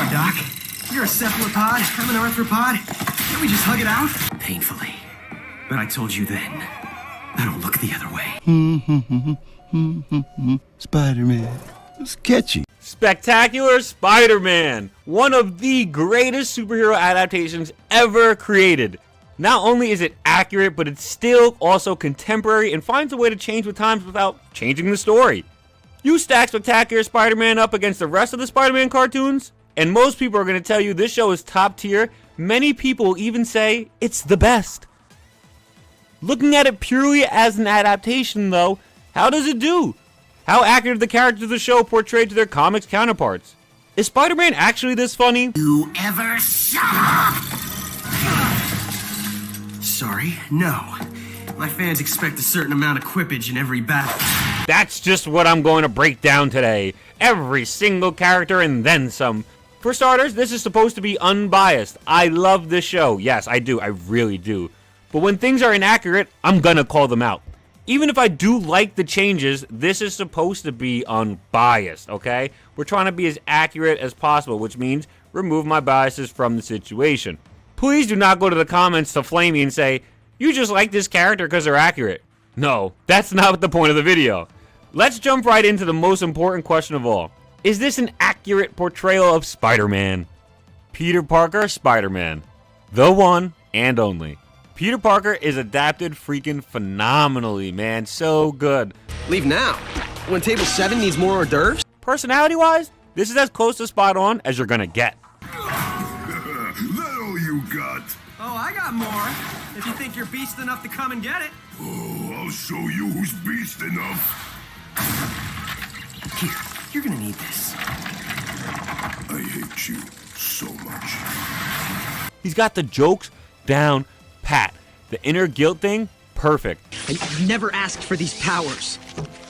on, Doc. You're a cephalopod, I'm an arthropod. Can't we just hug it out? Painfully. But I told you then, I don't look the other way. Spider-Man. It's catchy. Spectacular Spider-Man, one of the greatest superhero adaptations ever created. Not only is it accurate, but it's still also contemporary and finds a way to change with times without changing the story. You stack Spectacular Spider-Man up against the rest of the Spider-Man cartoons, and most people are going to tell you this show is top tier. Many people even say it's the best. Looking at it purely as an adaptation though, how does it do? How accurate are the characters of the show portrayed to their comics counterparts? Is Spider-Man actually this funny? You ever shut up? Sorry, no. My fans expect a certain amount of quippage in every battle. That's just what I'm going to break down today. Every single character and then some. For starters, this is supposed to be unbiased. I love this show. Yes, I do. I really do. But when things are inaccurate, I'm gonna call them out. Even if I do like the changes, this is supposed to be unbiased, okay? We're trying to be as accurate as possible, which means remove my biases from the situation. Please do not go to the comments to flame me and say, you just like this character because they're accurate. No, that's not the point of the video. Let's jump right into the most important question of all. Is this an accurate portrayal of Spider-Man? Peter Parker, Spider-Man. The one and only. Peter Parker is adapted freaking phenomenally, man. So good. Leave now? When table 7 needs more hors d'oeuvres? Personality-wise, this is as close to spot on as you're gonna get. That all you got? Oh, I got more. If you think you're beast enough to come and get it. Oh, I'll show you who's beast enough. Here, you're gonna need this. I hate you so much. He's got the jokes down pat. The inner guilt thing, perfect. I never asked for these powers.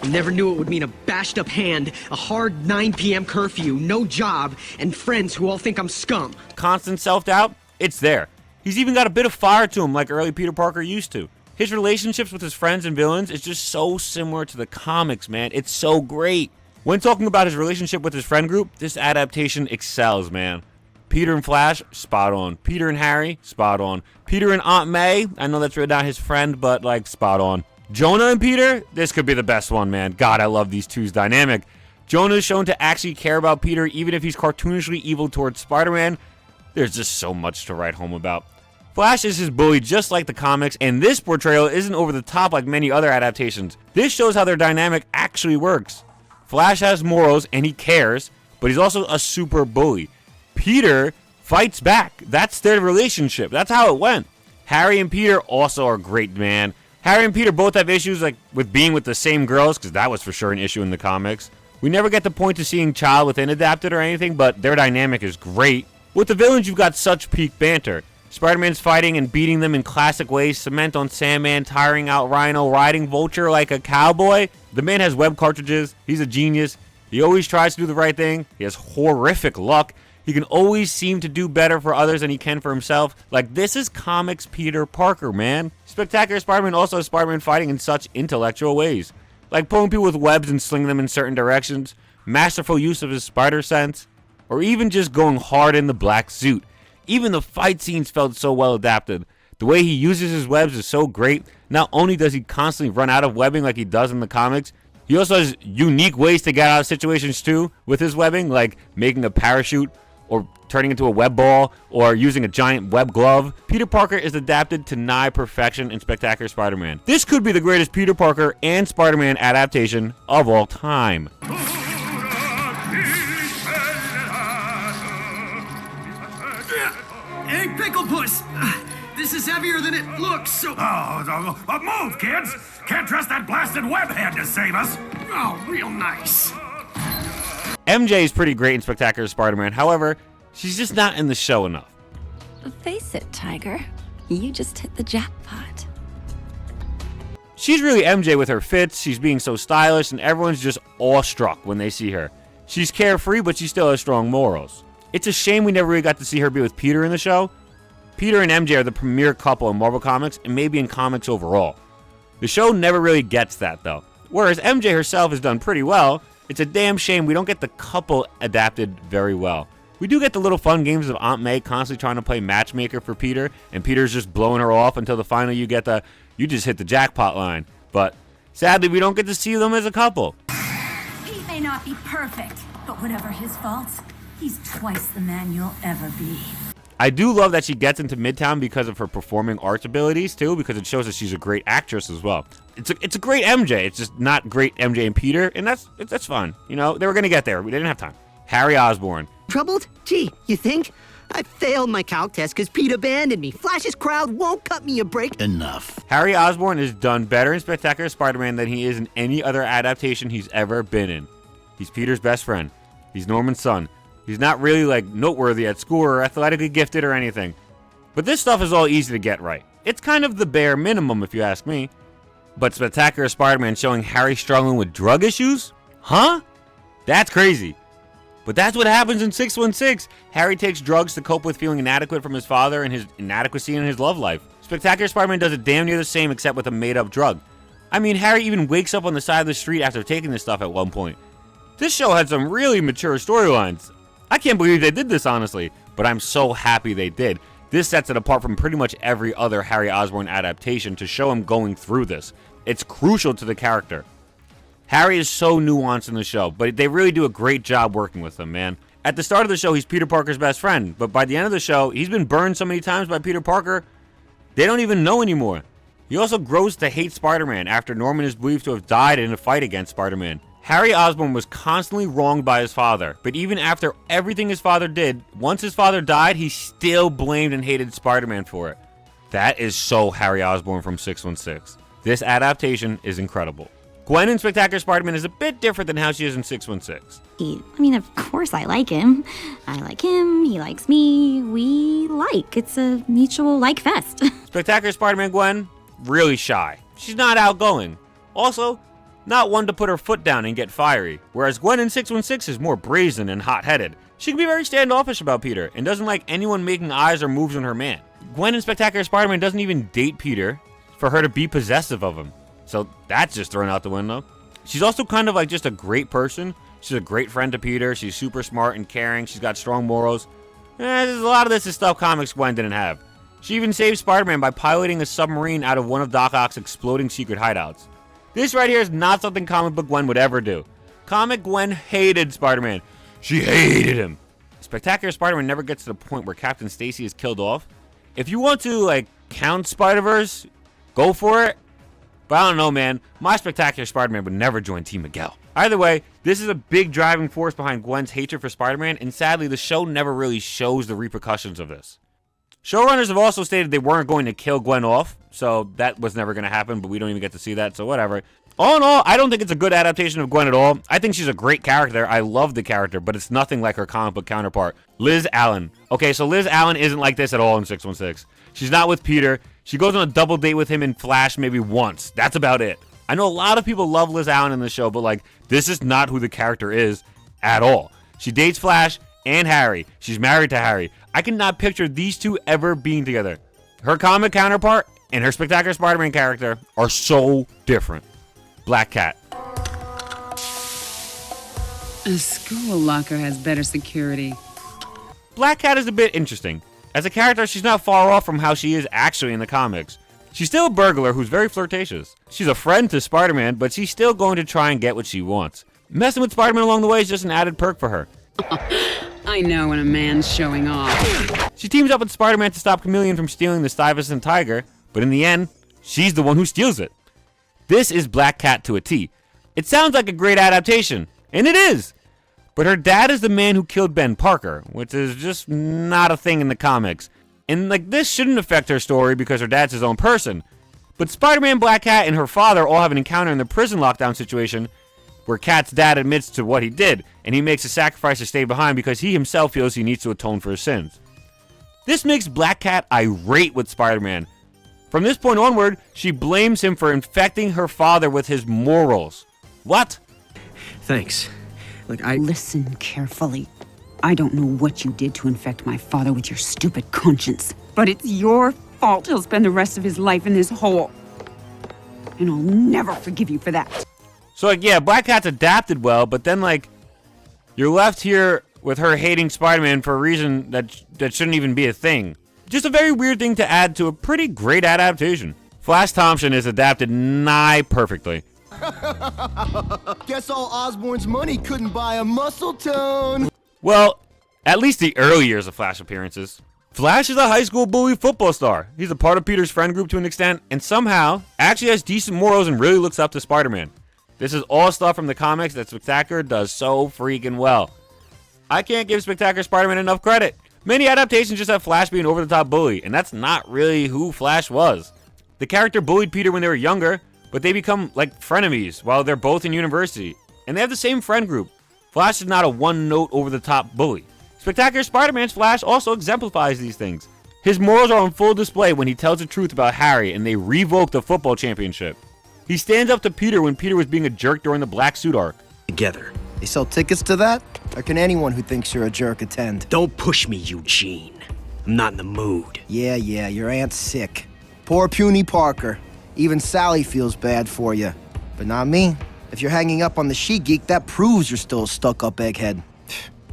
I never knew it would mean a bashed up hand, a hard 9 p.m. curfew, no job, and friends who all think I'm scum. Constant self-doubt, it's there. He's even got a bit of fire to him like early Peter Parker used to. His relationships with his friends and villains is just so similar to the comics, man. It's so great. When talking about his relationship with his friend group, this adaptation excels, man. Peter and Flash, spot on. Peter and Harry, spot on. Peter and Aunt May, I know that's written down his friend, but like spot on. Jonah and Peter, this could be the best one, man. God, I love these two's dynamic. Jonah is shown to actually care about Peter even if he's cartoonishly evil towards Spider-Man. There's just so much to write home about. Flash is his bully just like the comics, and this portrayal isn't over the top like many other adaptations. This shows how their dynamic actually works. Flash has morals and he cares, but he's also a super bully. Peter fights back. That's their relationship. That's how it went. Harry and Peter also are great, man. Harry and Peter both have issues like with being with the same girls, because that was for sure an issue in the comics. We never get the point to seeing child within adapted or anything, but their dynamic is great. With the villains, you've got such peak banter. Spider-Man's fighting and beating them in classic ways, cement on Sandman, tiring out Rhino, riding Vulture like a cowboy. The man has web cartridges. He's a genius. He always tries to do the right thing. He has horrific luck. He can always seem to do better for others than he can for himself. Like, this is comics Peter Parker, man. Spectacular Spider-Man also has Spider-Man fighting in such intellectual ways. Like pulling people with webs and slinging them in certain directions, masterful use of his spider sense, or even just going hard in the black suit. Even the fight scenes felt so well adapted. The way he uses his webs is so great. Not only does he constantly run out of webbing like he does in the comics, he also has unique ways to get out of situations too with his webbing, like making a parachute, or turning into a web ball, or using a giant web glove. Peter Parker is adapted to nigh perfection in Spectacular Spider-Man. This could be the greatest Peter Parker and Spider-Man adaptation of all time. Hey, Pickle Puss! This is heavier than it looks, so... Move, kids! Can't trust that blasted webhead to save us! Oh, real nice. MJ is pretty great in Spectacular Spider-Man, however, she's just not in the show enough. Face it, Tiger. You just hit the jackpot. She's really MJ with her fits, she's being so stylish, and everyone's just awestruck when they see her. She's carefree, but she still has strong morals. It's a shame we never really got to see her be with Peter in the show. Peter and MJ are the premier couple in Marvel Comics, and maybe in comics overall. The show never really gets that, though. Whereas MJ herself has done pretty well, it's a damn shame we don't get the couple adapted very well. We do get the little fun games of Aunt May constantly trying to play matchmaker for Peter, and Peter's just blowing her off until the final you get the, you just hit the jackpot line. But sadly, we don't get to see them as a couple. He may not be perfect, but whatever his faults, he's twice the man you'll ever be. I do love that she gets into Midtown because of her performing arts abilities too, because it shows that she's a great actress as well. It's a great MJ. It's just not great MJ and Peter, and that's fun. You know, they were gonna get there. We didn't have time. Harry Osborn. Troubled? Gee, you think? I failed my calc test because Pete abandoned me. Flash's crowd won't cut me a break. Enough. Harry Osborn is done better in Spectacular Spider-Man than he is in any other adaptation he's ever been in. He's Peter's best friend. He's Norman's son. He's not really like noteworthy at school or athletically gifted or anything. But this stuff is all easy to get right. It's kind of the bare minimum if you ask me. But Spectacular Spider-Man showing Harry struggling with drug issues? Huh? That's crazy. But that's what happens in 616. Harry takes drugs to cope with feeling inadequate from his father and his inadequacy in his love life. Spectacular Spider-Man does it damn near the same except with a made-up drug. I mean, Harry even wakes up on the side of the street after taking this stuff at one point. This show had some really mature storylines. I can't believe they did this, honestly, but I'm so happy they did. This sets it apart from pretty much every other Harry Osborn adaptation to show him going through this. It's crucial to the character. Harry is so nuanced in the show, but they really do a great job working with him, man. At the start of the show, he's Peter Parker's best friend, but by the end of the show, he's been burned so many times by Peter Parker, they don't even know anymore. He also grows to hate Spider-Man after Norman is believed to have died in a fight against Spider-Man. Harry Osborn was constantly wronged by his father, but even after everything his father did, once his father died, he still blamed and hated Spider-Man for it. That is so Harry Osborn from 616. This adaptation is incredible. Gwen in Spectacular Spider-Man is a bit different than how she is in 616. Of course I like him. I like him, he likes me, we like. It's a mutual like fest. Spectacular Spider-Man Gwen, really shy. She's not outgoing. Also, not one to put her foot down and get fiery. Whereas Gwen in 616 is more brazen and hot-headed. She can be very standoffish about Peter and doesn't like anyone making eyes or moves on her man. Gwen in Spectacular Spider-Man doesn't even date Peter for her to be possessive of him. So that's just thrown out the window. She's also kind of like just a great person. She's a great friend to Peter. She's super smart and caring. She's got strong morals. There's a lot of this is stuff comics Gwen didn't have. She even saved Spider-Man by piloting a submarine out of one of Doc Ock's exploding secret hideouts. This right here is not something comic book Gwen would ever do. Comic Gwen hated Spider-Man. She hated him. Spectacular Spider-Man never gets to the point where Captain Stacy is killed off. If you want to, count Spider-Verse, go for it. But I don't know, man. My Spectacular Spider-Man would never join Team Miguel. Either way, this is a big driving force behind Gwen's hatred for Spider-Man, and sadly, the show never really shows the repercussions of this. Showrunners have also stated they weren't going to kill Gwen off, so that was never going to happen, but we don't even get to see that, so whatever. All in all, I don't think it's a good adaptation of Gwen at all. I think she's a great character. I love the character, but it's nothing like her comic book counterpart, Liz Allen. Okay, so Liz Allen isn't like this at all in 616. She's not with Peter. She goes on a double date with him in Flash maybe once. That's about it. I know a lot of people love Liz Allen in the show, but this is not who the character is at all. She dates Flash and Harry. She's married to Harry. I cannot picture these two ever being together. Her comic counterpart and her Spectacular Spider-Man character are so different. Black Cat. A school locker has better security. Black Cat is a bit interesting. As a character, she's not far off from how she is actually in the comics. She's still a burglar who's very flirtatious. She's a friend to Spider-Man, but she's still going to try and get what she wants. Messing with Spider-Man along the way is just an added perk for her. I know when a man's showing off. She teams up with Spider-Man to stop Chameleon from stealing the Stuyvesant tiger, but in the end, she's the one who steals it. This is Black Cat to a T. It sounds like a great adaptation, and it is. But her dad is the man who killed Ben Parker, which is just not a thing in the comics. And this shouldn't affect her story because her dad's his own person. But Spider-Man, Black Cat, and her father all have an encounter in the prison lockdown situation where Cat's dad admits to what he did, and he makes a sacrifice to stay behind because he himself feels he needs to atone for his sins. This makes Black Cat irate with Spider-Man. From this point onward, she blames him for infecting her father with his morals. What? Thanks. Listen carefully. I don't know what you did to infect my father with your stupid conscience, but it's your fault he'll spend the rest of his life in this hole. And I'll never forgive you for that. So, yeah, Black Cat's adapted well, but then, you're left here with her hating Spider-Man for a reason that shouldn't even be a thing. Just a very weird thing to add to a pretty great adaptation. Flash Thompson is adapted nigh perfectly. Guess all Osborn's money couldn't buy a muscle tone. Well, at least the early years of Flash appearances. Flash is a high school bully football star. He's a part of Peter's friend group to an extent, and somehow actually has decent morals and really looks up to Spider-Man. This is all stuff from the comics that Spectacular does so freaking well. I can't give Spectacular Spider-Man enough credit. Many adaptations just have Flash being over-the-top bully, and that's not really who Flash was. The character bullied Peter when they were younger, but they become like frenemies while they're both in university, and they have the same friend group. Flash is not a one-note over-the-top bully. Spectacular Spider-Man's Flash also exemplifies these things. His morals are on full display when he tells the truth about Harry and they revoke the football championship. He stands up to Peter when Peter was being a jerk during the Black Suit arc. Together. They sell tickets to that? Or can anyone who thinks you're a jerk attend? Don't push me, Eugene. I'm not in the mood. Yeah, your aunt's sick. Poor puny Parker. Even Sally feels bad for you. But not me. If you're hanging up on the she-geek, that proves you're still a stuck-up egghead.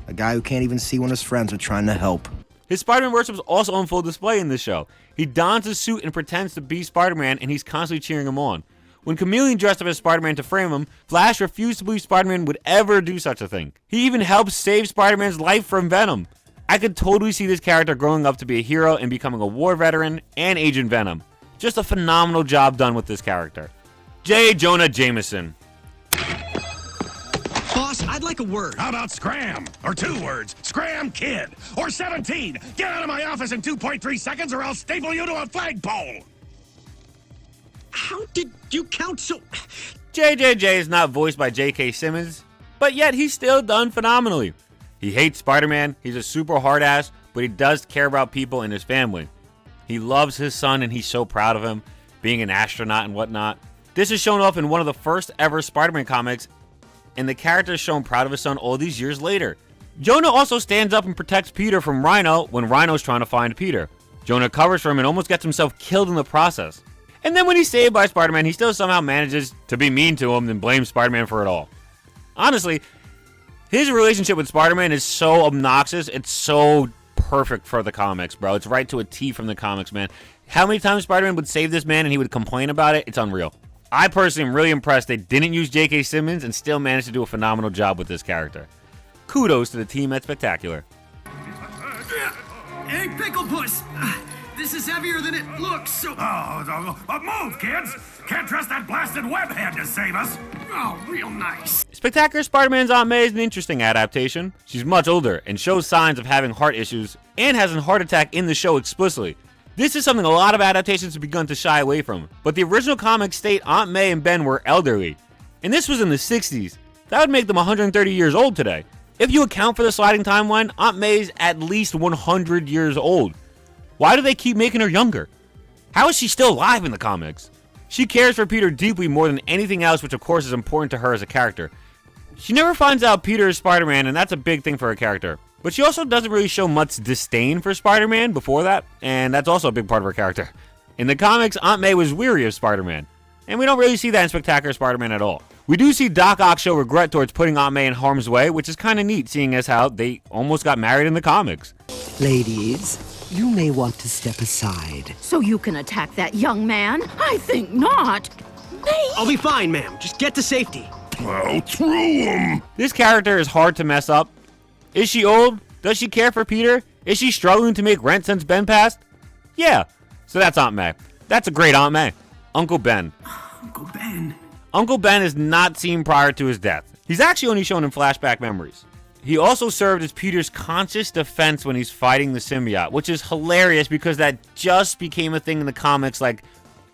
A guy who can't even see when his friends are trying to help. His Spider-Man worship is also on full display in this show. He dons his suit and pretends to be Spider-Man, and he's constantly cheering him on. When Chameleon dressed up as Spider-Man to frame him, Flash refused to believe Spider-Man would ever do such a thing. He even helped save Spider-Man's life from Venom. I could totally see this character growing up to be a hero and becoming a war veteran and Agent Venom. Just a phenomenal job done with this character. J. Jonah Jameson. Boss, I'd like a word. How about scram? Or 2 words. Scram kid. Or 17. Get out of my office in 2.3 seconds or I'll staple you to a flagpole. How did you count so... JJJ is not voiced by J.K. Simmons, but yet he's still done phenomenally. He hates Spider-Man, he's a super hard ass, but he does care about people and his family. He loves his son and he's so proud of him, being an astronaut and whatnot. This is shown off in one of the first ever Spider-Man comics, and the character is shown proud of his son all these years later. Jonah also stands up and protects Peter from Rhino when Rhino's trying to find Peter. Jonah covers for him and almost gets himself killed in the process. And then when he's saved by Spider-Man, he still somehow manages to be mean to him and blame Spider-Man for it all. Honestly, his relationship with Spider-Man is so obnoxious, it's so perfect for the comics, bro. It's right to a T from the comics, man. How many times Spider-Man would save this man and he would complain about it? It's unreal. I personally am really impressed they didn't use J.K. Simmons and still managed to do a phenomenal job with this character. Kudos to the team at Spectacular. Hey, Pickle Puss! This is heavier than it looks, so... Move, kids! Can't trust that blasted webhead to save us! Oh, real nice. Spectacular Spider-Man's Aunt May is an interesting adaptation. She's much older and shows signs of having heart issues and has a heart attack in the show explicitly. This is something a lot of adaptations have begun to shy away from, but the original comics state Aunt May and Ben were elderly. And this was in the 60s. That would make them 130 years old today. If you account for the sliding timeline, Aunt May's at least 100 years old. Why do they keep making her younger? How is she still alive in the comics? She cares for Peter deeply more than anything else, which of course is important to her as a character. She never finds out Peter is Spider-Man, and that's a big thing for her character. But she also doesn't really show much disdain for Spider-Man before that, and that's also a big part of her character. In the comics, Aunt May was weary of Spider-Man, and we don't really see that in Spectacular Spider-Man at all. We do see Doc Ock show regret towards putting Aunt May in harm's way, which is kind of neat, seeing as how they almost got married in the comics. Ladies, you may want to step aside. So you can attack that young man? I think not. I'll be fine, ma'am. Just get to safety. Well, through him! This character is hard to mess up. Is she old? Does she care for Peter? Is she struggling to make rent since Ben passed? Yeah. So that's Aunt May. That's a great Aunt May. Uncle Ben. Uncle Ben. Uncle Ben is not seen prior to his death. He's actually only shown in flashback memories. He also served as Peter's conscious defense when he's fighting the symbiote, which is hilarious because that just became a thing in the comics like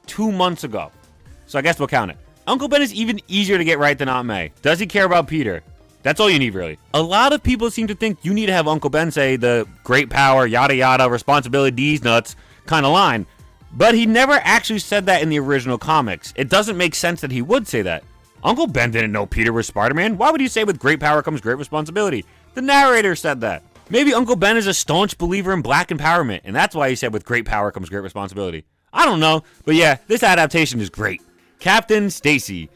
2 months ago. So I guess we'll count it. Uncle Ben is even easier to get right than Aunt May. Does he care about Peter? That's all you need, really. A lot of people seem to think you need to have Uncle Ben say the great power, yada yada, responsibility, these nuts kind of line. But he never actually said that in the original comics. It doesn't make sense that he would say that. Uncle Ben didn't know Peter was Spider-Man. Why would he say with great power comes great responsibility? The narrator said that. Maybe Uncle Ben is a staunch believer in black empowerment, and that's why he said with great power comes great responsibility. I don't know, but yeah, this adaptation is great. Captain Stacy.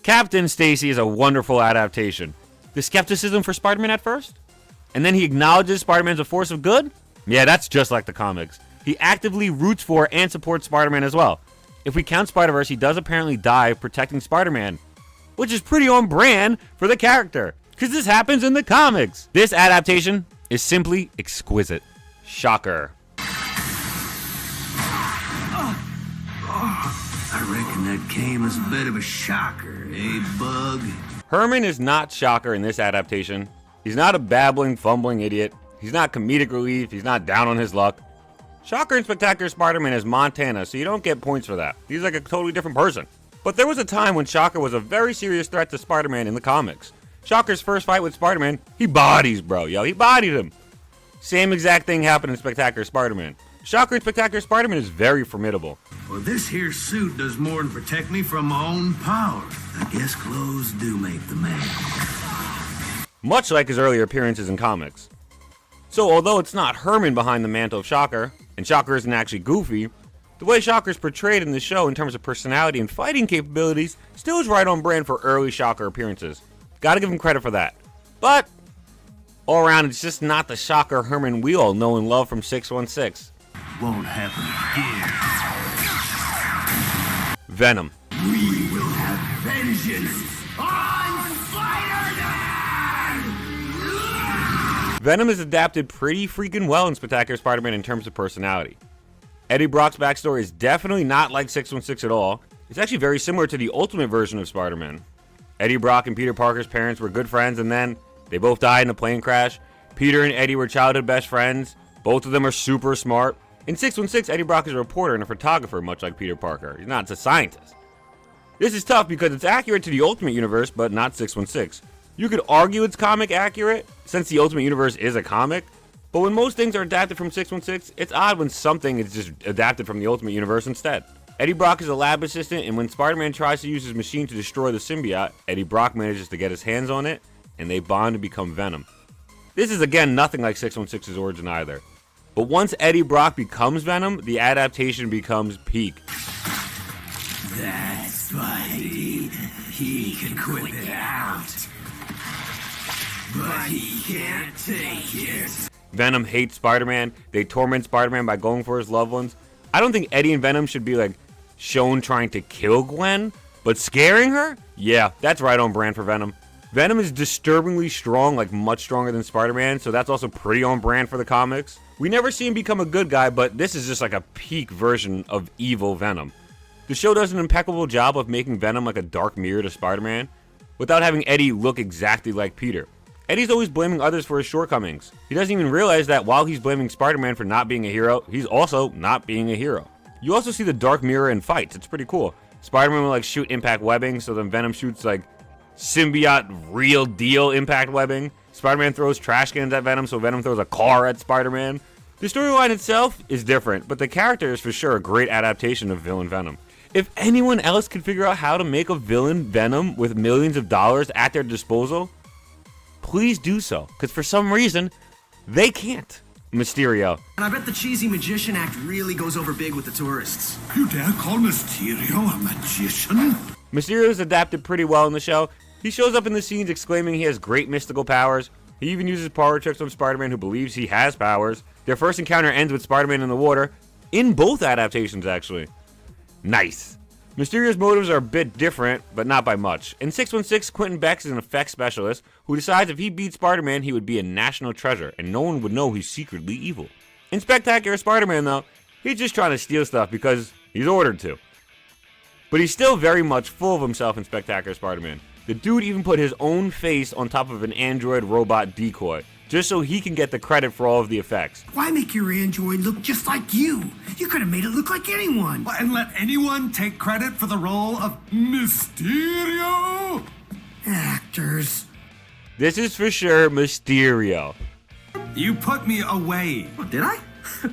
Captain Stacy is a wonderful adaptation. The skepticism for Spider-Man at first? And then he acknowledges Spider-Man's a force of good? Yeah, that's just like the comics. He actively roots for and supports Spider-Man as well. If we count Spider-Verse, he does apparently die protecting Spider-Man, which is pretty on brand for the character, because this happens in the comics. This adaptation is simply exquisite. Shocker. I reckon that came as a bit of a shocker, eh, Bug? Herman is not Shocker in this adaptation. He's not a babbling, fumbling idiot. He's not comedic relief. He's not down on his luck. Shocker in Spectacular Spider-Man is Montana, so you don't get points for that. He's like a totally different person. But there was a time when Shocker was a very serious threat to Spider-Man in the comics. Shocker's first fight with Spider-Man, he bodies, bro. Yo, he bodied him. Same exact thing happened in Spectacular Spider-Man. Shocker in Spectacular Spider-Man is very formidable. Well, this here suit does more than protect me from my own power. I guess clothes do make the man. Much like his earlier appearances in comics. So although it's not Herman behind the mantle of Shocker, and Shocker isn't actually goofy, the way Shocker's portrayed in the show in terms of personality and fighting capabilities still is right on brand for early Shocker appearances. Gotta give him credit for that. But all around, it's just not the Shocker Herman we all know and love from 616. Won't happen again. Venom. We will have vengeance on Spider-Man! Venom is adapted pretty freaking well in Spectacular Spider-Man in terms of personality. Eddie Brock's backstory is definitely not like 616 at all. It's actually very similar to the Ultimate version of Spider-Man. Eddie Brock and Peter Parker's parents were good friends, and then they both died in a plane crash. Peter and Eddie were childhood best friends. Both of them are super smart. In 616, Eddie Brock is a reporter and a photographer, much like Peter Parker. He's not a scientist. This is tough because it's accurate to the Ultimate Universe, but not 616. You could argue it's comic accurate, since the Ultimate Universe is a comic, but when most things are adapted from 616, it's odd when something is just adapted from the Ultimate Universe instead. Eddie Brock is a lab assistant, and when Spider-Man tries to use his machine to destroy the symbiote, Eddie Brock manages to get his hands on it, and they bond to become Venom. This is again nothing like 616's origin either. But once Eddie Brock becomes Venom, the adaptation becomes peak. That's Spidey. He can quit it out. But he can't take it. Venom hates Spider-Man. They torment Spider-Man by going for his loved ones. I don't think Eddie and Venom should be like shown trying to kill Gwen, but scaring her? Yeah, that's right on brand for Venom. Venom is disturbingly strong, like much stronger than Spider-Man, so that's also pretty on brand for the comics. We never see him become a good guy, but this is just like a peak version of evil Venom. The show does an impeccable job of making Venom like a dark mirror to Spider-Man, without having Eddie look exactly like Peter. Eddie's always blaming others for his shortcomings. He doesn't even realize that while he's blaming Spider-Man for not being a hero, he's also not being a hero. You also see the dark mirror in fights. It's pretty cool. Spider-Man will like shoot impact webbing, so then Venom shoots like symbiote real deal impact webbing. Spider-Man throws trash cans at Venom, so Venom throws a car at Spider-Man. The storyline itself is different, but the character is for sure a great adaptation of villain Venom. If anyone else could figure out how to make a villain Venom with millions of dollars at their disposal, please do so, because for some reason, they can't. Mysterio. And I bet the cheesy magician act really goes over big with the tourists. You dare call Mysterio a magician? Mysterio is adapted pretty well in the show. He shows up in the scenes exclaiming he has great mystical powers. He even uses power tricks on Spider-Man, who believes he has powers. Their first encounter ends with Spider-Man in the water, in both adaptations actually. Nice. Mysterio's motives are a bit different, but not by much. In 616, Quentin Beck is an effects specialist who decides if he beat Spider-Man, he would be a national treasure, and no one would know he's secretly evil. In Spectacular Spider-Man, though, he's just trying to steal stuff because he's ordered to. But he's still very much full of himself in Spectacular Spider-Man. The dude even put his own face on top of an android robot decoy, just so he can get the credit for all of the effects. Why make your android look just like you? You could have made it look like anyone. And let anyone take credit for the role of Mysterio? Actors. This is for sure Mysterio. You put me away. Oh, did I?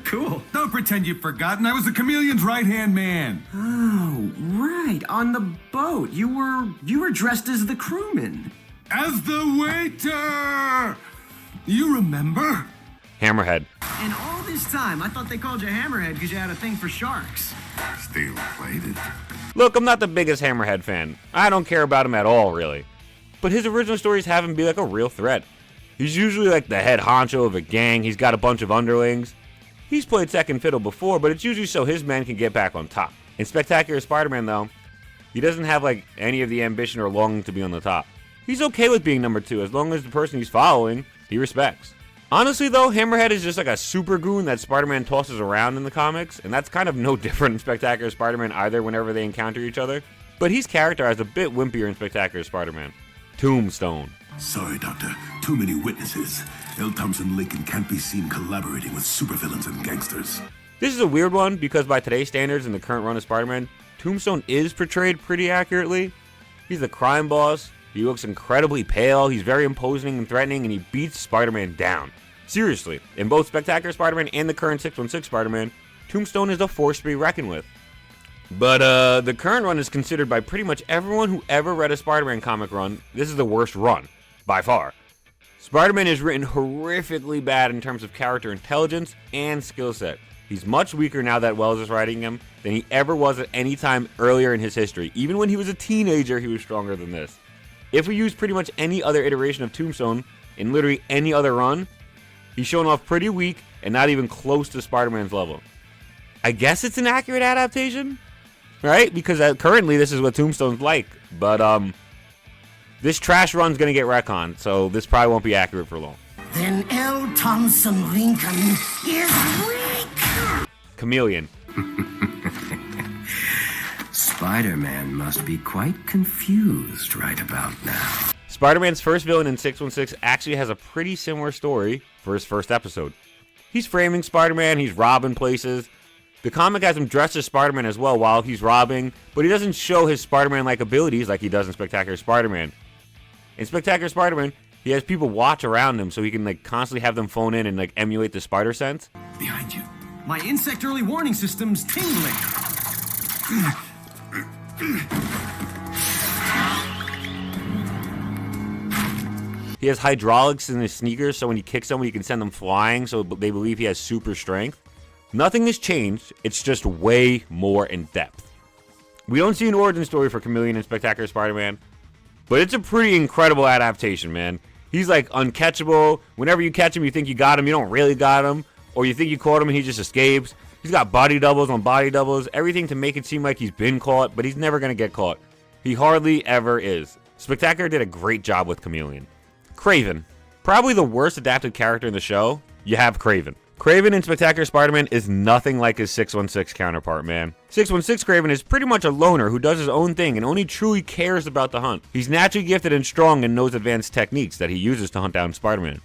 Cool. Don't pretend you've forgotten. I was the Chameleon's right-hand man. Oh, right. On the boat. You were dressed as the crewman. As the waiter! You remember? Hammerhead. And all this time, I thought they called you Hammerhead because you had a thing for sharks. Still played it. Look, I'm not the biggest Hammerhead fan. I don't care about him at all, really. But his original stories have him be like a real threat. He's usually like the head honcho of a gang. He's got a bunch of underlings. He's played second fiddle before, but it's usually so his men can get back on top. In Spectacular Spider-Man, though, he doesn't have like any of the ambition or longing to be on the top. He's okay with being number 2 as long as the person he's following, he respects. Honestly, though, Hammerhead is just like a super goon that Spider-Man tosses around in the comics, and that's kind of no different in Spectacular Spider-Man either whenever they encounter each other. But he's characterized a bit wimpier in Spectacular Spider-Man. Tombstone. Sorry, Doctor. Too many witnesses. L. Thompson Lincoln can't be seen collaborating with supervillains and gangsters. This is a weird one because by today's standards in the current run of Spider-Man, Tombstone is portrayed pretty accurately. He's the crime boss. He looks incredibly pale. He's very imposing and threatening, and he beats Spider-Man down. Seriously, in both Spectacular Spider-Man and the current 616 Spider-Man, Tombstone is a force to be reckoned with. But the current run is considered by pretty much everyone who ever read a Spider-Man comic run, this is the worst run, by far. Spider-Man is written horrifically bad in terms of character intelligence and skill set. He's much weaker now that Wells is writing him than he ever was at any time earlier in his history. Even when he was a teenager, he was stronger than this. If we use pretty much any other iteration of Tombstone in literally any other run, he's shown off pretty weak and not even close to Spider-Man's level. I guess it's an accurate adaptation, right? Because currently this is what Tombstone's like. But this trash run's going to get retconned, so this probably won't be accurate for long. Then L. Thompson Lincoln is weak. Chameleon. Spider-Man must be quite confused right about now. Spider-Man's first villain in 616 actually has a pretty similar story for his first episode. He's framing Spider-Man, he's robbing places. The comic has him dressed as Spider-Man as well while he's robbing, but he doesn't show his Spider-Man-like abilities like he does in Spectacular Spider-Man. In Spectacular Spider-Man, he has people watch around him so he can like constantly have them phone in and like emulate the spider sense. Behind you. My insect early warning system's tingling. He has hydraulics in his sneakers, so when he kicks someone, he can send them flying, so they believe he has super strength. Nothing has changed, it's just way more in depth. We don't see an origin story for Chameleon in Spectacular Spider-Man, but it's a pretty incredible adaptation, man. He's like uncatchable. Whenever you catch him, you think you got him, you don't really got him, or you think you caught him and he just escapes. He's got body doubles on body doubles, everything to make it seem like he's been caught, but he's never going to get caught. He hardly ever is. Spectacular did a great job with Chameleon. Kraven. Probably the worst adapted character in the show. You have Kraven. Kraven in Spectacular Spider-Man is nothing like his 616 counterpart, man. 616 Kraven is pretty much a loner who does his own thing and only truly cares about the hunt. He's naturally gifted and strong and knows advanced techniques that he uses to hunt down Spider-Man.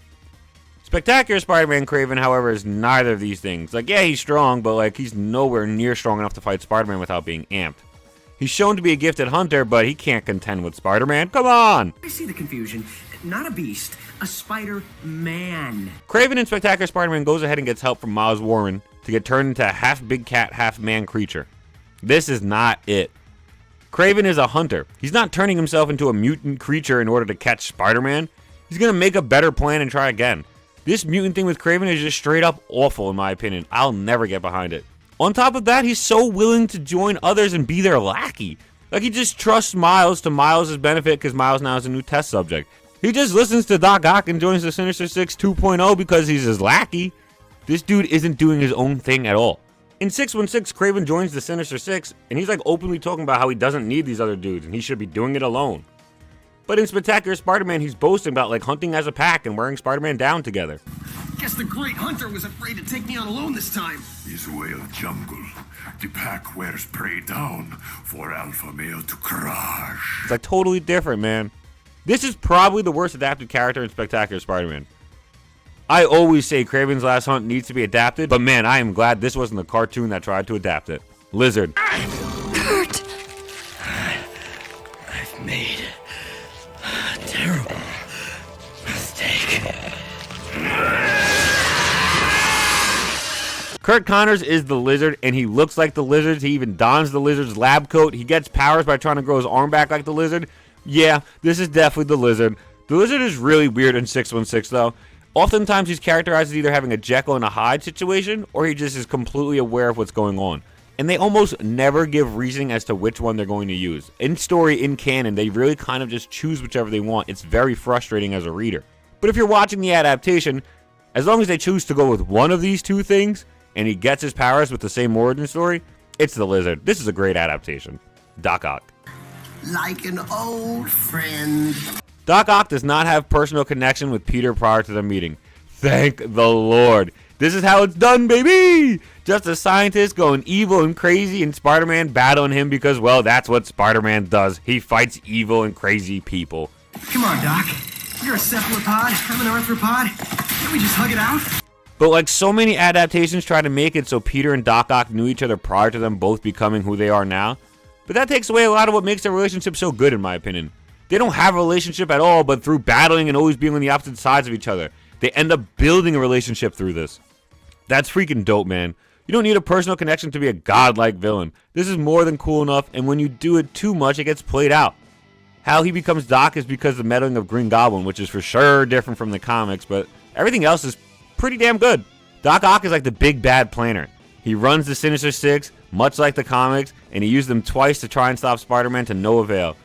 Spectacular Spider-Man Kraven, however, is neither of these things. Like, yeah, he's strong, but like he's nowhere near strong enough to fight Spider-Man without being amped. He's shown to be a gifted hunter, but he can't contend with Spider-Man. Come on! I see the confusion. Not a beast, a Spider-Man. Kraven in Spectacular Spider-Man goes ahead and gets help from Miles Warren to get turned into a half big cat, half man creature. This is not it. Kraven is a hunter. He's not turning himself into a mutant creature in order to catch Spider-Man. He's gonna make a better plan and try again. This mutant thing with Kraven is just straight up awful in my opinion. I'll never get behind it. On top of that, he's so willing to join others and be their lackey. Like he just trusts Miles to Miles' benefit because Miles now is a new test subject. He just listens to Doc Ock and joins the Sinister Six 2.0 because he's his lackey. This dude isn't doing his own thing at all. In 616, Kraven joins the Sinister Six, and he's like openly talking about how he doesn't need these other dudes and he should be doing it alone. But in Spectacular Spider-Man, he's boasting about like hunting as a pack and wearing Spider-Man down together. Guess the Great Hunter was afraid to take me on alone this time. This way of jungle. The pack wears prey down for alpha male to crush. It's like totally different, man. This is probably the worst adapted character in Spectacular Spider-Man. I always say Kraven's Last Hunt needs to be adapted, but man, I am glad this wasn't the cartoon that tried to adapt it. Lizard. Kurt! I've made a terrible mistake. Kurt Connors is the Lizard, and he looks like the Lizard. He even dons the Lizard's lab coat. He gets powers by trying to grow his arm back like the Lizard. Yeah, this is definitely the Lizard. The Lizard is really weird in 616, though. Oftentimes, he's characterized as either having a Jekyll and a Hyde situation, or he just is completely aware of what's going on. And they almost never give reasoning as to which one they're going to use. In story, in canon, they really kind of just choose whichever they want. It's very frustrating as a reader. But if you're watching the adaptation, as long as they choose to go with one of these two things, and he gets his powers with the same origin story, it's the Lizard. This is a great adaptation. Doc Ock. Like an old friend. Doc Ock does not have personal connection with Peter prior to the meeting. Thank the Lord. This is how it's done, baby! Just a scientist going evil and crazy, and Spider-Man battling him because, well, that's what Spider-Man does. He fights evil and crazy people. Come on, Doc. You're a cephalopod, I'm an arthropod. Can't we just hug it out? But like so many adaptations try to make it so Peter and Doc Ock knew each other prior to them both becoming who they are now. But that takes away a lot of what makes their relationship so good, in my opinion. They don't have a relationship at all, but through battling and always being on the opposite sides of each other, they end up building a relationship through this. That's freaking dope, man. You don't need a personal connection to be a godlike villain. This is more than cool enough, and when you do it too much, it gets played out. How he becomes Doc is because of the meddling of Green Goblin, which is for sure different from the comics, but everything else is pretty damn good. Doc Ock is like the big bad planner. He runs the Sinister Six, much like the comics, and he used them twice to try and stop Spider-Man to no avail.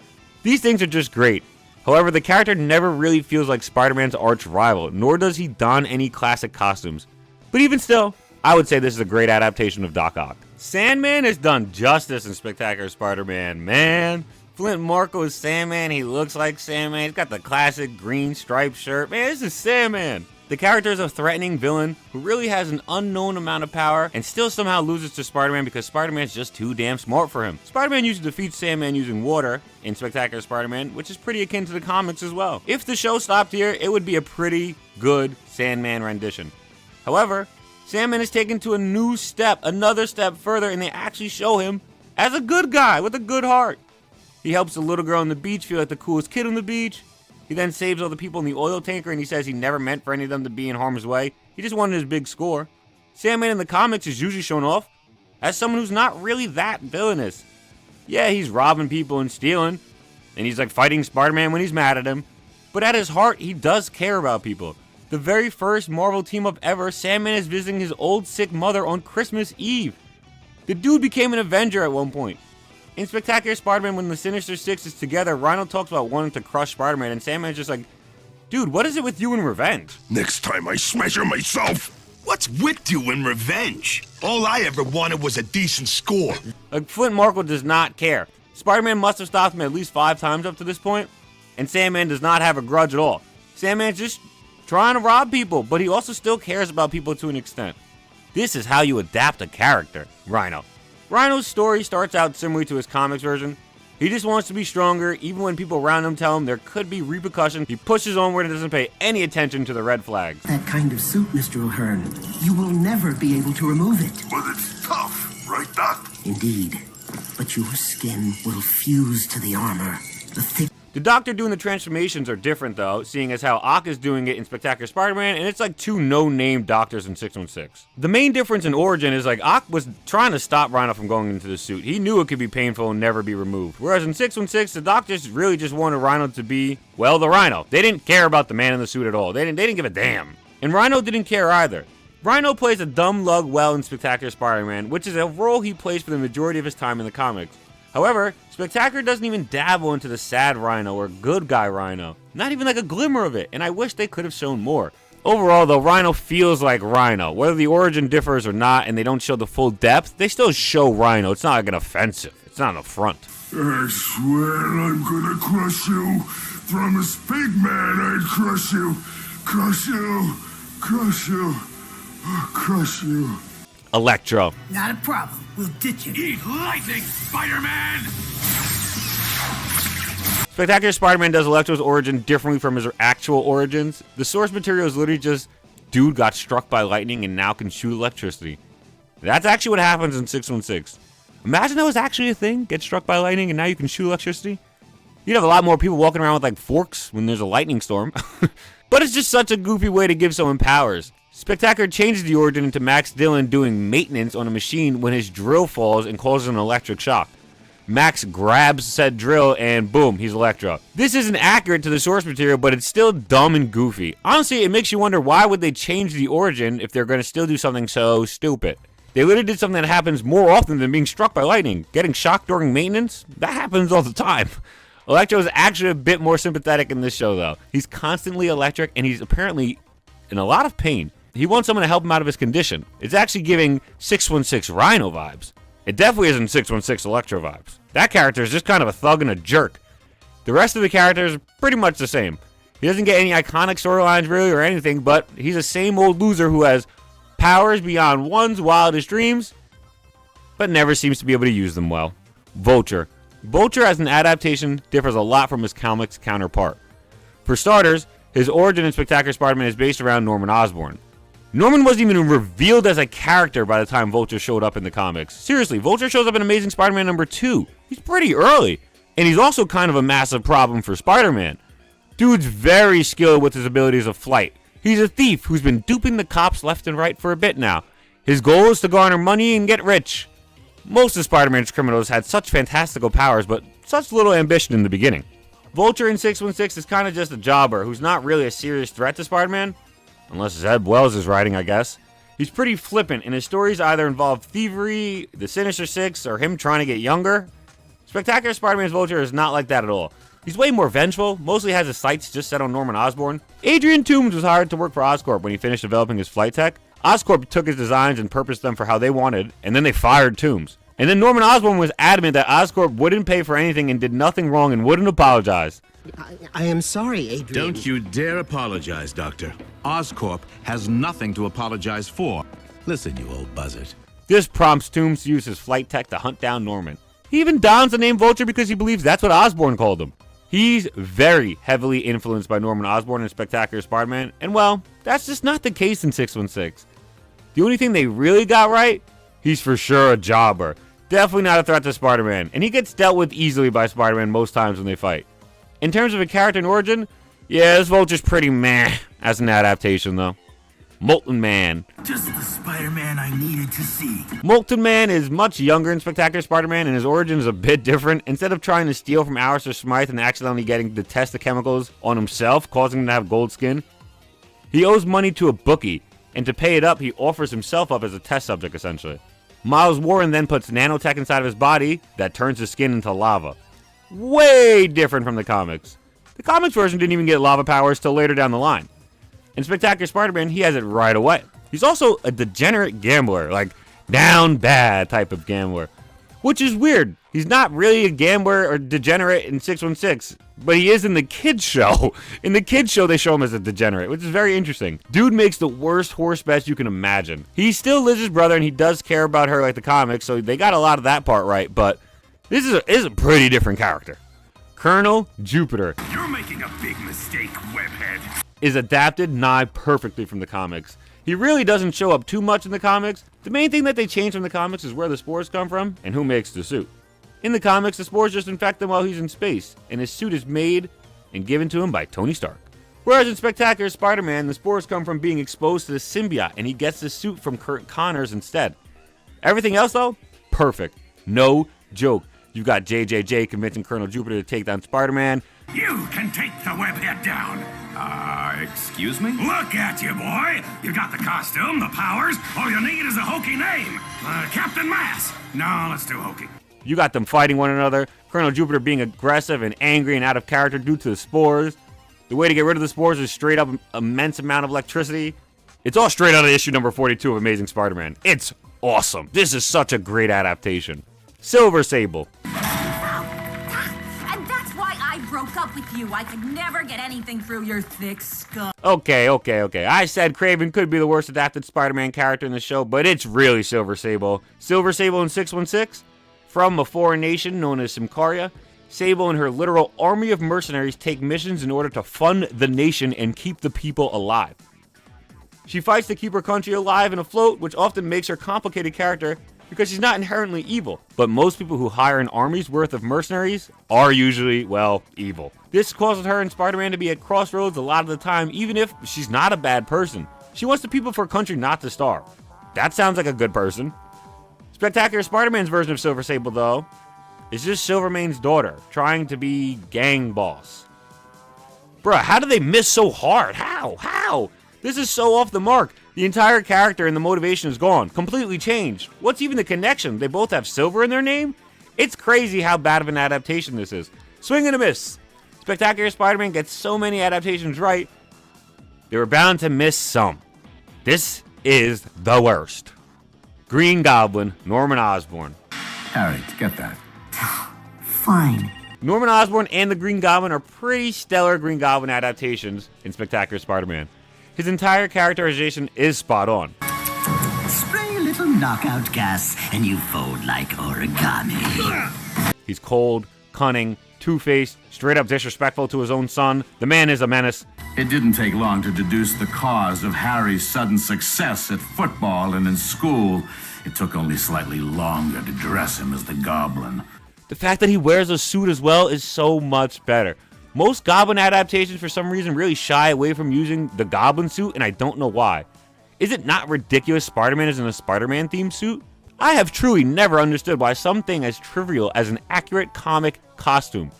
These things are just great. However, the character never really feels like Spider-Man's arch rival, nor does he don any classic costumes. But even still, I would say this is a great adaptation of Doc Ock. Sandman has done justice in Spectacular Spider-Man, man. Flint Marko is Sandman, he looks like Sandman, he's got the classic green striped shirt. Man, this is Sandman. The character is a threatening villain who really has an unknown amount of power and still somehow loses to Spider-Man because Spider-Man's just too damn smart for him. Spider-Man used to defeat Sandman using water in Spectacular Spider-Man, which is pretty akin to the comics as well. If the show stopped here, it would be a pretty good Sandman rendition. However, Sandman is taken to a new step, another step further, and they actually show him as a good guy with a good heart. He helps the little girl on the beach feel like the coolest kid on the beach. He then saves all the people in the oil tanker, and he says he never meant for any of them to be in harm's way. He just wanted his big score. Sandman in the comics is usually shown off as someone who's not really that villainous. Yeah, he's robbing people and stealing, and he's like fighting Spider-Man when he's mad at him. But at his heart, he does care about people. The very first Marvel team-up ever, Sandman is visiting his old sick mother on Christmas Eve. The dude became an Avenger at one point. In Spectacular Spider-Man, when the Sinister Six is together, Rhino talks about wanting to crush Spider-Man, and Sandman's just like, dude, what is it with you and revenge? Next time I smash myself. What's with you and revenge? All I ever wanted was a decent score. Like, Flint Marko does not care. Spider-Man must have stopped him at least 5 times up to this point, and Sandman does not have a grudge at all. Sandman's just trying to rob people, but he also still cares about people to an extent. This is how you adapt a character, Rhino. Rhino's story starts out similarly to his comics version. He just wants to be stronger, even when people around him tell him there could be repercussions. He pushes onward and doesn't pay any attention to the red flags. That kind of suit, Mr. O'Hearn, you will never be able to remove it. But it's tough, right, Doc? Indeed. But your skin will fuse to the armor. The thick... The Doctor doing the transformations are different, though, seeing as how Ock is doing it in Spectacular Spider-Man, and it's like 2 no-name doctors in 616. The main difference in origin is like Ock was trying to stop Rhino from going into the suit. He knew it could be painful and never be removed. Whereas in 616, the Doctors really just wanted Rhino to be, well, the Rhino. They didn't care about the man in the suit at all. They didn't give a damn. And Rhino didn't care either. Rhino plays a dumb lug well in Spectacular Spider-Man, which is a role he plays for the majority of his time in the comics. However, Spectacular doesn't even dabble into the sad Rhino or good guy Rhino. Not even like a glimmer of it, and I wish they could have shown more. Overall, though, Rhino feels like Rhino. Whether the origin differs or not, and they don't show the full depth, they still show Rhino. It's not like an offensive. It's not an affront. I swear I'm gonna crush you. From a big man, I'd crush you. Crush you. Crush you. Crush you. Electro. Not a problem. We'll ditch it. Eat lightning, Spider-Man! Spectacular Spider-Man does Electro's origin differently from his actual origins. The source material is literally just, dude got struck by lightning and now can shoot electricity. That's actually what happens in 616. Imagine that was actually a thing, get struck by lightning and now you can shoot electricity. You'd have a lot more people walking around with like forks when there's a lightning storm. But it's just such a goofy way to give someone powers. Spectacular changes the origin into Max Dillon doing maintenance on a machine when his drill falls and causes an electric shock. Max grabs said drill and boom, he's Electro. This isn't accurate to the source material, but it's still dumb and goofy. Honestly, it makes you wonder why would they change the origin if they're going to still do something so stupid. They literally did something that happens more often than being struck by lightning. Getting shocked during maintenance? That happens all the time. Electro is actually a bit more sympathetic in this show, though. He's constantly electric, and he's apparently in a lot of pain. He wants someone to help him out of his condition. It's actually giving 616 Rhino vibes. It definitely isn't 616 Electro vibes. That character is just kind of a thug and a jerk. The rest of the characters are pretty much the same. He doesn't get any iconic storylines really or anything, but he's the same old loser who has powers beyond one's wildest dreams, but never seems to be able to use them well. Vulture. Vulture as an adaptation differs a lot from his comics counterpart. For starters, his origin in Spectacular Spider-Man is based around Norman Osborn. Norman wasn't even revealed as a character by the time Vulture showed up in the comics. Seriously, Vulture shows up in Amazing Spider-Man number 2. He's pretty early. And he's also kind of a massive problem for Spider-Man. Dude's very skilled with his abilities of flight. He's a thief who's been duping the cops left and right for a bit now. His goal is to garner money and get rich. Most of Spider-Man's criminals had such fantastical powers, but such little ambition in the beginning. Vulture in 616 is kind of just a jobber who's not really a serious threat to Spider-Man. Unless Zeb Wells is writing, I guess. He's pretty flippant, and his stories either involve thievery, the Sinister Six, or him trying to get younger. Spectacular Spider-Man's Vulture is not like that at all. He's way more vengeful, mostly has his sights just set on Norman Osborn. Adrian Toomes was hired to work for Oscorp when he finished developing his flight tech. Oscorp took his designs and purposed them for how they wanted, and then they fired Toomes. And then Norman Osborn was adamant that Oscorp wouldn't pay for anything and did nothing wrong and wouldn't apologize. I am sorry, Adrian. Don't you dare apologize, Doctor. Oscorp has nothing to apologize for. Listen, you old buzzard. This prompts Toomes to use his flight tech to hunt down Norman. He even dons the name Vulture because he believes that's what Osborn called him. He's very heavily influenced by Norman Osborn in Spectacular Spider-Man, and well, that's just not the case in 616. The only thing they really got right, he's for sure a jobber. Definitely not a threat to Spider-Man, and he gets dealt with easily by Spider-Man most times when they fight. In terms of a character and origin, yeah, this Vulture's pretty meh as an adaptation, though. Molten Man. Just the Spider-Man I needed to see. Molten Man is much younger in Spectacular Spider-Man, and his origin is a bit different. Instead of trying to steal from Alistair Smythe and accidentally getting to test the chemicals on himself, causing him to have gold skin, he owes money to a bookie, and to pay it up, he offers himself up as a test subject, essentially. Miles Warren then puts nanotech inside of his body that turns his skin into lava. Way different from the comics. The comics version didn't even get lava powers till later down the line. In Spectacular Spider-Man, he has it right away. He's also a degenerate gambler, like down bad type of gambler, which is weird. He's not really a gambler or degenerate in 616, but he is in the kids show. In the kids show, they show him as a degenerate, which is very interesting. Dude makes the worst horse bets you can imagine. He still Liz's brother, and he does care about her like the comics, so they got a lot of that part right, but this is a pretty different character. Colonel Jupiter. You're making a big mistake, webhead. Is adapted nigh perfectly from the comics. He really doesn't show up too much in the comics. The main thing that they change from the comics is where the spores come from and who makes the suit. In the comics, the spores just infect him while he's in space, and his suit is made and given to him by Tony Stark. Whereas in Spectacular Spider-Man, the spores come from being exposed to the symbiote, and he gets the suit from Kurt Connors instead. Everything else, though, perfect. No joke. You've got JJJ convincing Colonel Jupiter to take down Spider-Man. You can take the webhead down. Excuse me? Look at you, boy. You got the costume, the powers. All you need is a hokey name. Captain Mass. No, let's do hokey. You got them fighting one another. Colonel Jupiter being aggressive and angry and out of character due to the spores. The way to get rid of the spores is straight up immense amount of electricity. It's all straight out of issue number 42 of Amazing Spider-Man. It's awesome. This is such a great adaptation. Silver Sable. And that's why I broke up with you. I could never get anything through your thick skull. Okay. I said Kraven could be the worst adapted Spider-Man character in the show, but it's really Silver Sable. Silver Sable in 616, from a foreign nation known as Simcaria, Sable and her literal army of mercenaries take missions in order to fund the nation and keep the people alive. She fights to keep her country alive and afloat, which often makes her a complicated character because she's not inherently evil. But most people who hire an army's worth of mercenaries are usually, well, evil. This causes her and Spider-Man to be at crossroads a lot of the time, even if she's not a bad person. She wants the people of her country not to starve. That sounds like a good person. Spectacular Spider-Man's version of Silver Sable, though, is just Silvermane's daughter, trying to be gang boss. Bruh, how did they miss so hard? How? This is so off the mark. The entire character and the motivation is gone. Completely changed. What's even the connection? They both have silver in their name? It's crazy how bad of an adaptation this is. Swing and a miss. Spectacular Spider-Man gets so many adaptations right, they were bound to miss some. This is the worst. Green Goblin, Norman Osborn. Harry, get that. Fine. Norman Osborn and the Green Goblin are pretty stellar Green Goblin adaptations in Spectacular Spider-Man. His entire characterization is spot on. Spray a little knockout gas and you fold like origami. He's cold, cunning, two-faced, straight up disrespectful to his own son. The man is a menace. It didn't take long to deduce the cause of Harry's sudden success at football and in school. It took only slightly longer to dress him as the Goblin. The fact that he wears a suit as well is so much better. Most Goblin adaptations for some reason really shy away from using the Goblin suit, and I don't know why. Is it not ridiculous Spider-Man is in a Spider-Man themed suit? I have truly never understood why something as trivial as an accurate comic costume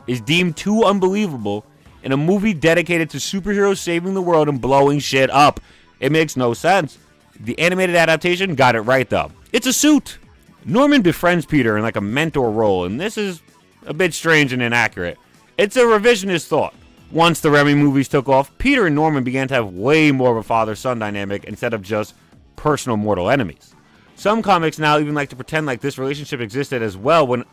is deemed too unbelievable in a movie dedicated to superheroes saving the world and blowing shit up. It makes no sense. The animated adaptation got it right though. It's a suit. Norman befriends Peter in like a mentor role, and this is a bit strange and inaccurate. It's a revisionist thought. Once the Remy movies took off, Peter and Norman began to have way more of a father-son dynamic instead of just personal mortal enemies. Some comics now even like to pretend like this relationship existed as well, when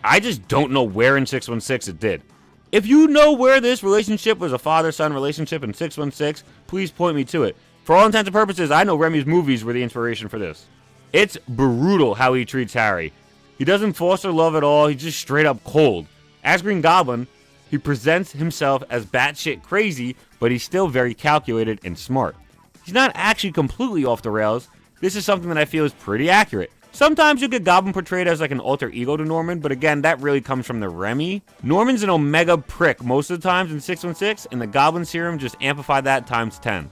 I just don't know where in 616 it did. If you know where this relationship was a father-son relationship in 616, please point me to it. For all intents and purposes, I know Remy's movies were the inspiration for this. It's brutal how he treats Harry. He doesn't foster love at all, he's just straight up cold. As Green Goblin, he presents himself as batshit crazy, but he's still very calculated and smart. He's not actually completely off the rails. This is something that I feel is pretty accurate. Sometimes you get Goblin portrayed as like an alter ego to Norman, but again, that really comes from the Remy. Norman's an omega prick most of the times in 616, and the Goblin serum just amplified that times 10.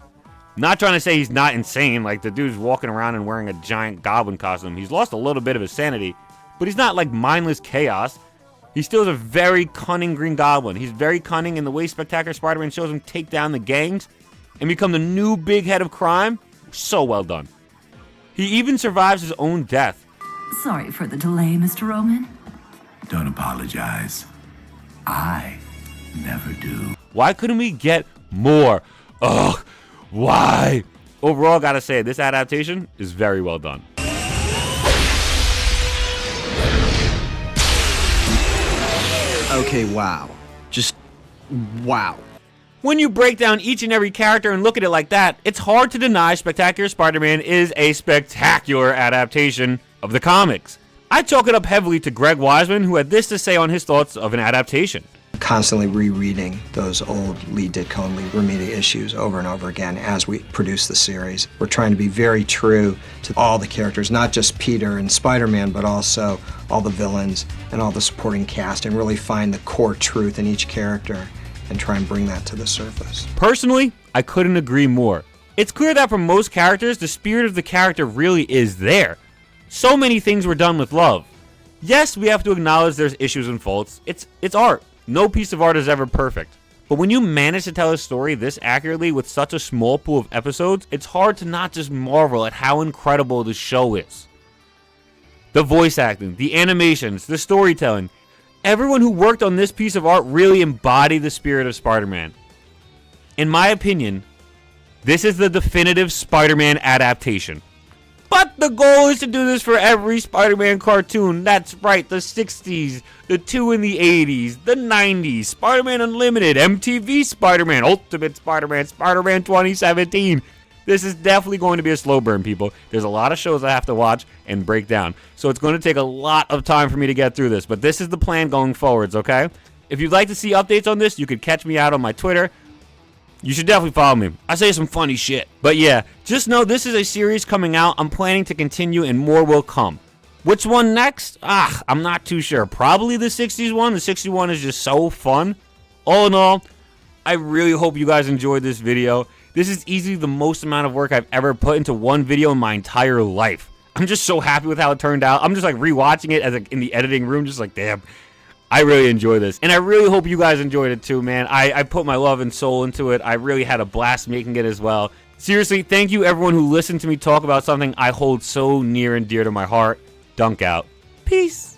Not trying to say he's not insane, like the dude's walking around and wearing a giant Goblin costume. He's lost a little bit of his sanity, but he's not like mindless chaos. He still is a very cunning Green Goblin. He's very cunning in the way Spectacular Spider-Man shows him take down the gangs and become the new big head of crime. So well done. He even survives his own death. Sorry for the delay, Mr. Roman. Don't apologize. I never do. Why couldn't we get more? Ugh, why? Overall, gotta say, this adaptation is very well done. Okay, wow. Just wow. When you break down each and every character and look at it like that, it's hard to deny Spectacular Spider-Man is a spectacular adaptation of the comics. I chalk it up heavily to Greg Weisman, who had this to say on his thoughts of an adaptation. Constantly rereading those old Lee Ditko and Lee Romita issues over and over again as we produce the series. We're trying to be very true to all the characters, not just Peter and Spider-Man, but also all the villains and all the supporting cast, and really find the core truth in each character and try and bring that to the surface. Personally, I couldn't agree more. It's clear that for most characters, the spirit of the character really is there. So many things were done with love. Yes, we have to acknowledge there's issues and faults. It's art. No piece of art is ever perfect. But when you manage to tell a story this accurately with such a small pool of episodes, it's hard to not just marvel at how incredible the show is. The voice acting, the animations, the storytelling. Everyone who worked on this piece of art really embodied the spirit of Spider-Man. In my opinion, this is the definitive Spider-Man adaptation. But the goal is to do this for every Spider-Man cartoon. That's right, the 60s, the 2 in the 80s, the 90s, Spider-Man Unlimited, MTV Spider-Man, Ultimate Spider-Man, Spider-Man 2017. This is definitely going to be a slow burn, people. There's a lot of shows I have to watch and break down. So it's going to take a lot of time for me to get through this. But this is the plan going forwards, okay? If you'd like to see updates on this, you could catch me out on my Twitter. You should definitely follow me. I say some funny shit. But yeah, just know this is a series coming out. I'm planning to continue and more will come. Which one next? I'm not too sure. Probably the 60s one. The 60s one is just so fun. All in all, I really hope you guys enjoyed this video. This is easily the most amount of work I've ever put into one video in my entire life. I'm just so happy with how it turned out. I'm just like rewatching it as in the editing room, just like, damn, I really enjoy this. And I really hope you guys enjoyed it too, man. I put my love and soul into it. I really had a blast making it as well. Seriously, thank you everyone who listened to me talk about something I hold so near and dear to my heart. Dunk out. Peace.